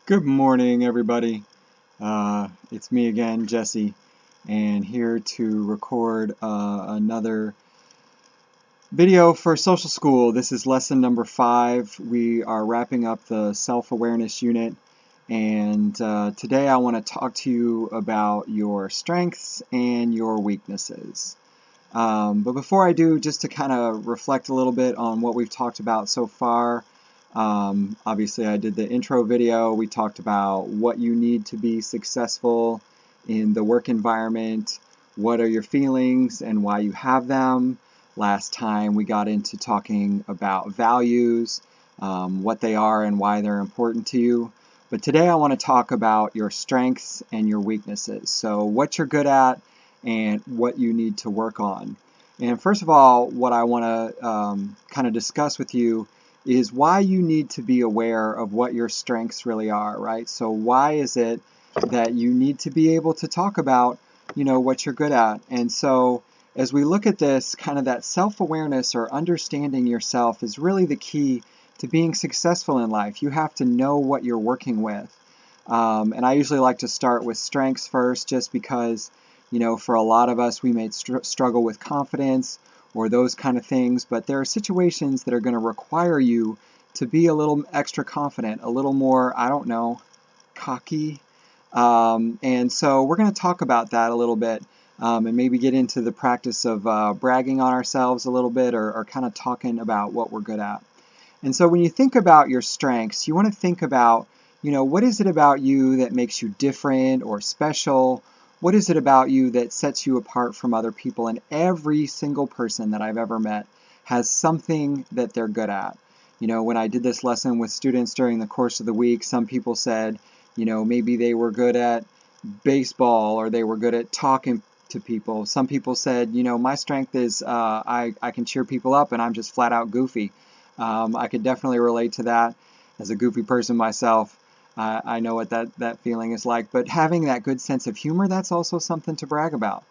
Good morning, everybody. It's me again, Jesse, and here to record another video for social school. This is lesson number 5. We are wrapping up the self-awareness unit, and today I want to talk to you about your strengths and your weaknesses. But before I do, just to kind of reflect a little bit on what we've talked about so far. Obviously, I did the intro video. We talked about what you need to be successful in the work environment, what are your feelings and why you have them. Last time we got into talking about values, what they are and why they're important to you. But today I want to talk about your strengths and your weaknesses. So what you're good at and what you need to work on. And first of all, what I want to kind of discuss with you is why you need to be aware of what your strengths really are, right? So why is it that you need to be able to talk about, what you're good at? And so as we look at this, kind of that self-awareness or understanding yourself is really the key to being successful in life. You have to know what you're working with. And I usually like to start with strengths first, just because, for a lot of us, we may struggle with confidence or those kind of things, but there are situations that are going to require you to be a little extra confident, a little more, I don't know, cocky. And so we're going to talk about that a little bit, and maybe get into the practice of bragging on ourselves a little bit, or kind of talking about what we're good at. And so when you think about your strengths, you want to think about, what is it about you that makes you different or special? What is it about you that sets you apart from other people? And every single person that I've ever met has something that they're good at. When I did this lesson with students during the course of the week, some people said, maybe they were good at baseball or they were good at talking to people. Some people said, my strength is I can cheer people up and I'm just flat out goofy. I could definitely relate to that as a goofy person myself. I know what that feeling is like, but having that good sense of humor, that's also something to brag about.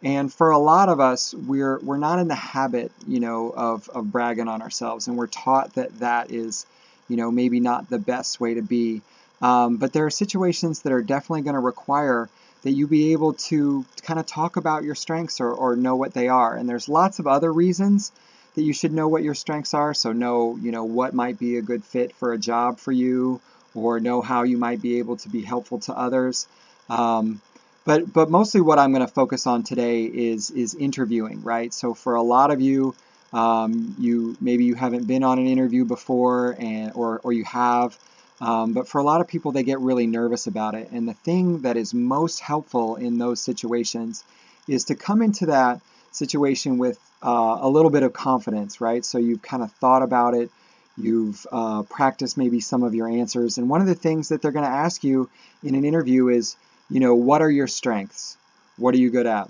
And for a lot of us, we're not in the habit, of bragging on ourselves, and we're taught that is, maybe not the best way to be. But there are situations that are definitely going to require that you be able to kind of talk about your strengths, or know what they are. And there's lots of other reasons that you should know what your strengths are. So know, what might be a good fit for a job for you, or know how you might be able to be helpful to others. But mostly what I'm going to focus on today is interviewing, right? So for a lot of you, maybe you haven't been on an interview before, or you have, but for a lot of people, they get really nervous about it. And the thing that is most helpful in those situations is to come into that situation with a little bit of confidence, right? So you've kind of thought about it. You've practiced maybe some of your answers. And one of the things that they're going to ask you in an interview is, what are your strengths? What are you good at?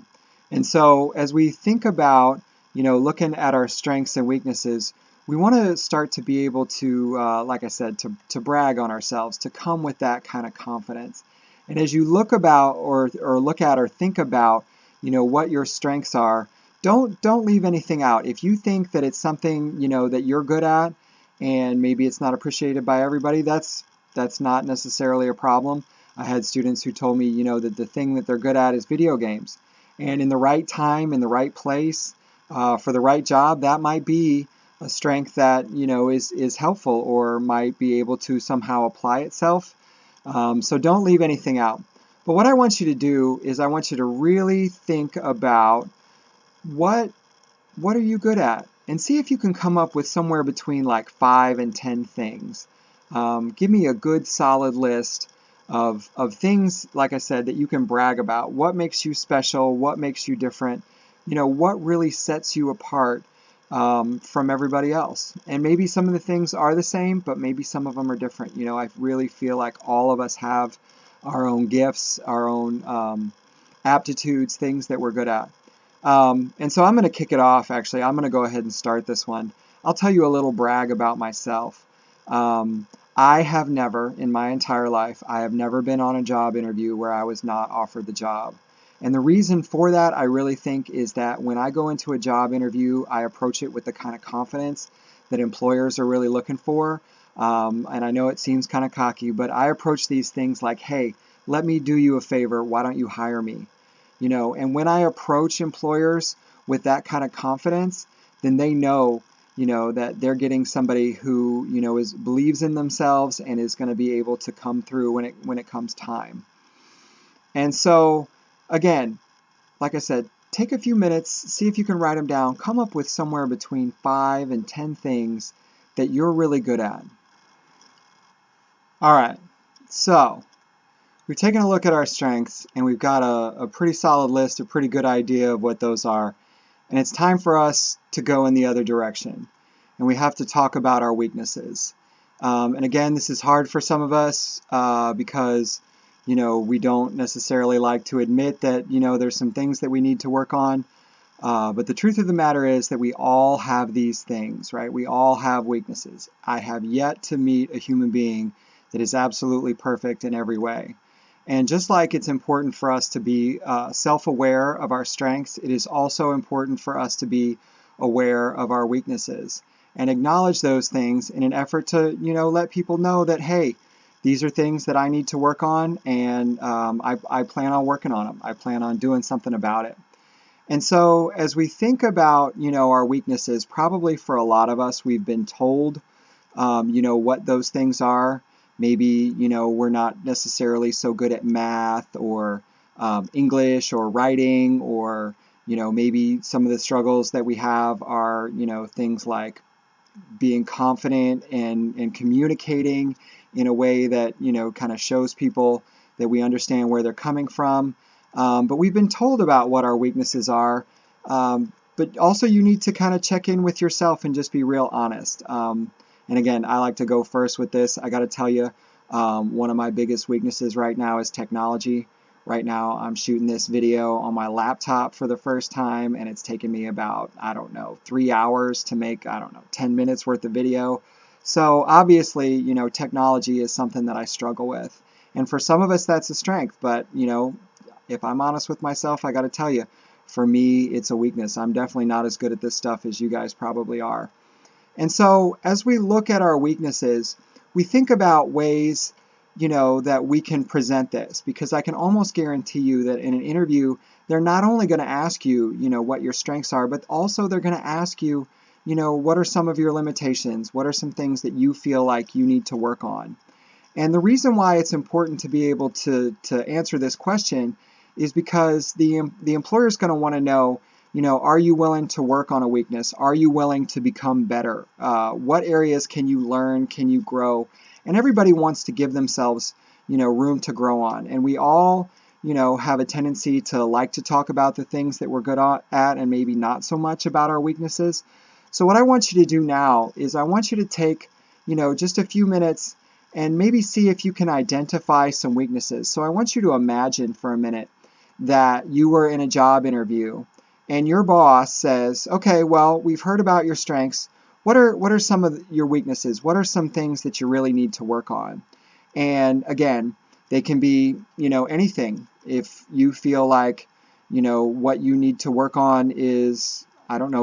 And so as we think about, looking at our strengths and weaknesses, we want to start to be able to, like I said, to brag on ourselves, to come with that kind of confidence. And as you look about or look at or think about, what your strengths are, don't leave anything out. If you think that it's something, that you're good at, and maybe it's not appreciated by everybody, that's not necessarily a problem. I had students who told me, that the thing that they're good at is video games. And in the right time, in the right place, for the right job, that might be a strength that, is helpful or might be able to somehow apply itself. So don't leave anything out. But what I want you to do is I want you to really think about what are you good at? And see if you can come up with somewhere between like 5 and 10 things. Give me a good solid list of things, like I said, that you can brag about. What makes you special? What makes you different? What really sets you apart from everybody else? And maybe some of the things are the same, but maybe some of them are different. I really feel like all of us have our own gifts, our own aptitudes, things that we're good at. And so I'm going to kick it off, actually. I'm going to go ahead and start this one. I'll tell you a little brag about myself. I have never, in my entire life, I have never been on a job interview where I was not offered the job. And the reason for that, I really think, is that when I go into a job interview, I approach it with the kind of confidence that employers are really looking for. And I know it seems kind of cocky, but I approach these things like, hey, let me do you a favor. Why don't you hire me? And when I approach employers with that kind of confidence, then they know, that they're getting somebody who, believes in themselves and is going to be able to come through when it comes time. And so, again, like I said, take a few minutes, see if you can write them down, come up with somewhere between 5 and 10 things that you're really good at. All right, so we've taken a look at our strengths and we've got a pretty solid list, a pretty good idea of what those are. And it's time for us to go in the other direction. And we have to talk about our weaknesses. And again, this is hard for some of us because, we don't necessarily like to admit that, there's some things that we need to work on. But the truth of the matter is that we all have these things, right? We all have weaknesses. I have yet to meet a human being that is absolutely perfect in every way. And just like it's important for us to be self-aware of our strengths, it is also important for us to be aware of our weaknesses and acknowledge those things in an effort to, let people know that, hey, these are things that I need to work on, and I plan on working on them. I plan on doing something about it. And so as we think about, our weaknesses, probably for a lot of us, we've been told, what those things are. Maybe, we're not necessarily so good at math or English or writing, or, maybe some of the struggles that we have are, things like being confident and communicating in a way that, kind of shows people that we understand where they're coming from. But we've been told about what our weaknesses are. But also you need to kind of check in with yourself and just be real honest. And again, I like to go first with this. I got to tell you, one of my biggest weaknesses right now is technology. Right now, I'm shooting this video on my laptop for the first time, and it's taken me about, 3 hours to make, 10 minutes worth of video. So obviously, technology is something that I struggle with. And for some of us, that's a strength. But, if I'm honest with myself, I got to tell you, for me, it's a weakness. I'm definitely not as good at this stuff as you guys probably are. And so as we look at our weaknesses, we think about ways, that we can present this, because I can almost guarantee you that in an interview, they're not only going to ask you, what your strengths are, but also they're going to ask you, what are some of your limitations? What are some things that you feel like you need to work on? And the reason why it's important to be able to answer this question is because the employer is going to want to know, are you willing to work on a weakness? Are you willing to become better? What areas can you learn? Can you grow? And everybody wants to give themselves, room to grow on. And we all, have a tendency to like to talk about the things that we're good at and maybe not so much about our weaknesses. So what I want you to do now is I want you to take, just a few minutes and maybe see if you can identify some weaknesses. So I want you to imagine for a minute that you were in a job interview and your boss says, okay, well, we've heard about your strengths. What are some of your weaknesses? What are some things that you really need to work on? And again, they can be, anything. If you feel like, what you need to work on is,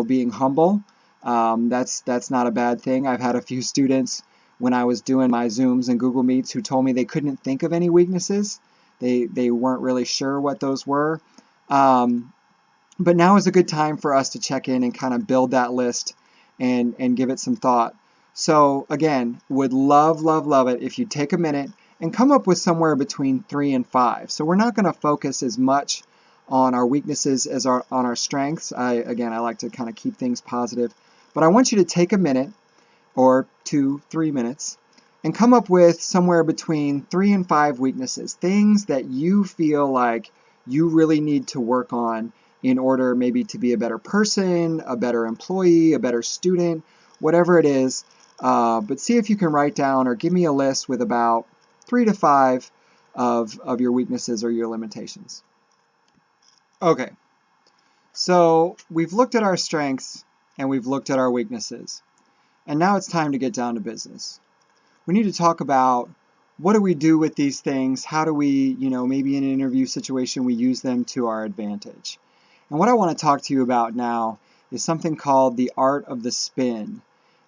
being humble, that's not a bad thing. I've had a few students when I was doing my Zooms and Google Meets who told me they couldn't think of any weaknesses. They weren't really sure what those were. But now is a good time for us to check in and kind of build that list and give it some thought. So again, would love it if you take a minute and come up with somewhere between 3 and 5. So we're not going to focus as much on our weaknesses as on our strengths. I like to kind of keep things positive. But I want you to take a minute or 2-3 minutes and come up with somewhere between 3 and 5 weaknesses, things that you feel like you really need to work on in order maybe to be a better person, a better employee, a better student, whatever it is. But see if you can write down or give me a list with about 3 to 5 of your weaknesses or your limitations. Okay, so we've looked at our strengths and we've looked at our weaknesses. And now it's time to get down to business. We need to talk about what do we do with these things? How do we, maybe in an interview situation, we use them to our advantage? And what I want to talk to you about now is something called the art of the spin.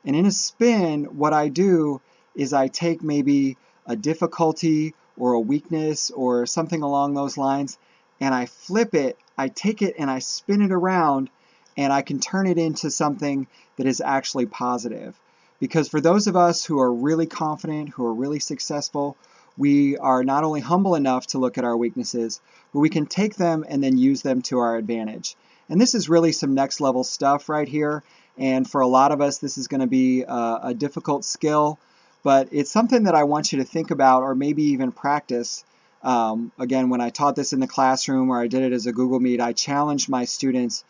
And in a spin, what I do is I take maybe a difficulty or a weakness or something along those lines, and I flip it, I take it and I spin it around, and I can turn it into something that is actually positive. Because for those of us who are really confident, who are really successful, we are not only humble enough to look at our weaknesses, but we can take them and then use them to our advantage. And this is really some next level stuff right here. And for a lot of us, this is going to be a difficult skill, but it's something that I want you to think about or maybe even practice. Again, when I taught this in the classroom or I did it as a Google Meet, I challenged my students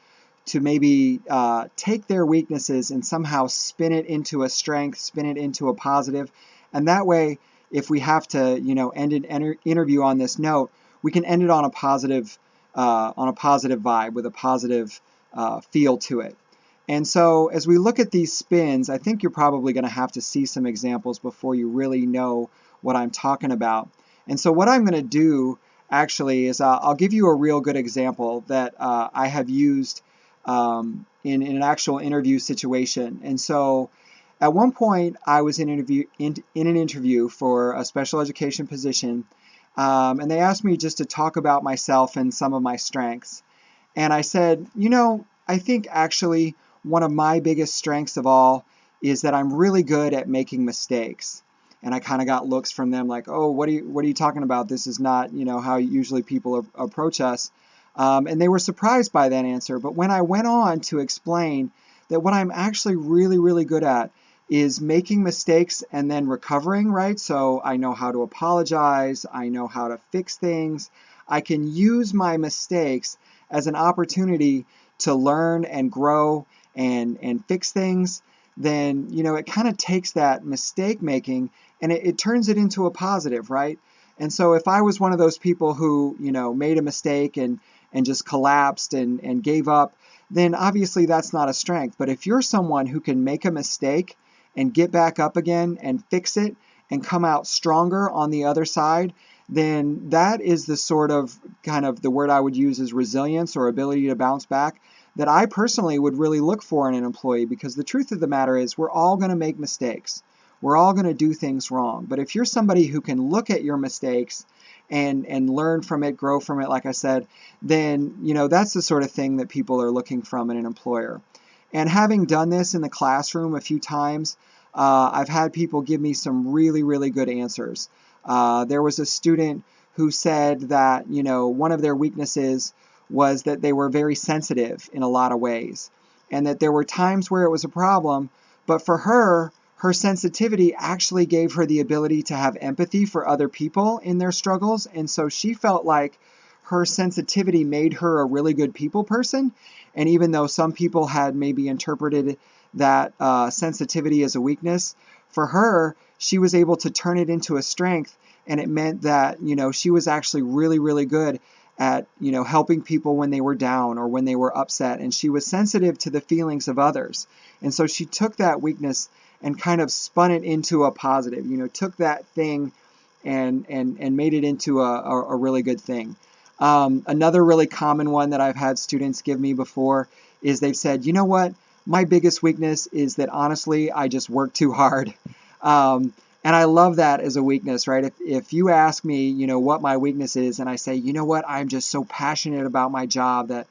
to maybe take their weaknesses and somehow spin it into a strength, spin it into a positive. And that way, if we have to, end an interview on this note, we can end it on a positive vibe with a positive feel to it. And so as we look at these spins, I think you're probably going to have to see some examples before you really know what I'm talking about. And so what I'm going to do actually is I'll give you a real good example that I have used in an actual interview situation. And so at one point I was in an interview for a special education position, and they asked me just to talk about myself and some of my strengths. And I said, I think actually one of my biggest strengths of all is that I'm really good at making mistakes. And I kind of got looks from them like, oh, what are you talking about? This is not, how usually people approach us. And they were surprised by that answer. But when I went on to explain that what I'm actually really, really good at is making mistakes and then recovering, right? So I know how to apologize. I know how to fix things. I can use my mistakes as an opportunity to learn and grow and fix things. Then, it kind of takes that mistake making and it turns it into a positive, right? And so if I was one of those people who, made a mistake and just collapsed and gave up, then obviously that's not a strength. But if you're someone who can make a mistake and get back up again and fix it and come out stronger on the other side, then that is the sort of kind of the word I would use is resilience or ability to bounce back that I personally would really look for in an employee, because the truth of the matter is we're all going to make mistakes. We're all going to do things wrong. But if you're somebody who can look at your mistakes and learn from it, grow from it, like I said, then, that's the sort of thing that people are looking from in an employer. And having done this in the classroom a few times, I've had people give me some really, really good answers. There was a student who said that, one of their weaknesses was that they were very sensitive in a lot of ways, and that there were times where it was a problem, but for her, her sensitivity actually gave her the ability to have empathy for other people in their struggles, and so she felt like her sensitivity made her a really good people person. And even though some people had maybe interpreted that sensitivity as a weakness, for her, she was able to turn it into a strength, and it meant that, she was actually really, really good at, helping people when they were down or when they were upset, and she was sensitive to the feelings of others. And so she took that weakness and kind of spun it into a positive, took that thing and made it into a really good thing. Another really common one that I've had students give me before is they've said, you know what, my biggest weakness is that honestly, I just work too hard. And I love that as a weakness, right? If you ask me, what my weakness is, and I say, you know what, I'm just so passionate about my job that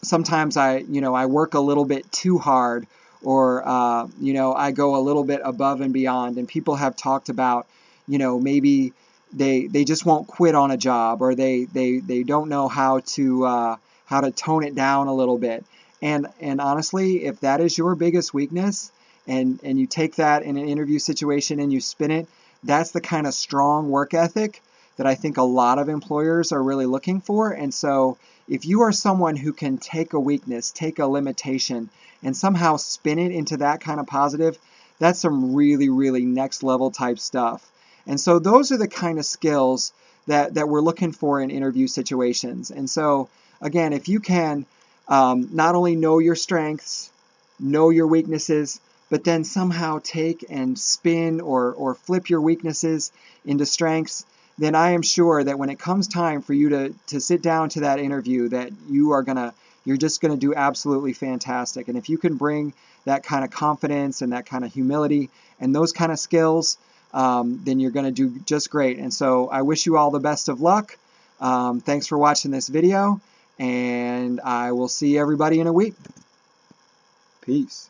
sometimes I work a little bit too hard, or, I go a little bit above and beyond. And people have talked about, maybe they just won't quit on a job, or they don't know how to tone it down a little bit. And honestly, if that is your biggest weakness, and you take that in an interview situation and you spin it, that's the kind of strong work ethic that I think a lot of employers are really looking for. And so if you are someone who can take a weakness, take a limitation, and somehow spin it into that kind of positive, that's some really, really next level type stuff. And so those are the kind of skills that we're looking for in interview situations. And so again, if you can not only know your strengths, know your weaknesses, but then somehow take and spin or flip your weaknesses into strengths, then I am sure that when it comes time for you to sit down to that interview, that you're just gonna do absolutely fantastic. And if you can bring that kind of confidence and that kind of humility and those kind of skills, then you're going to do just great. And so I wish you all the best of luck. Thanks for watching this video, and I will see everybody in a week. Peace.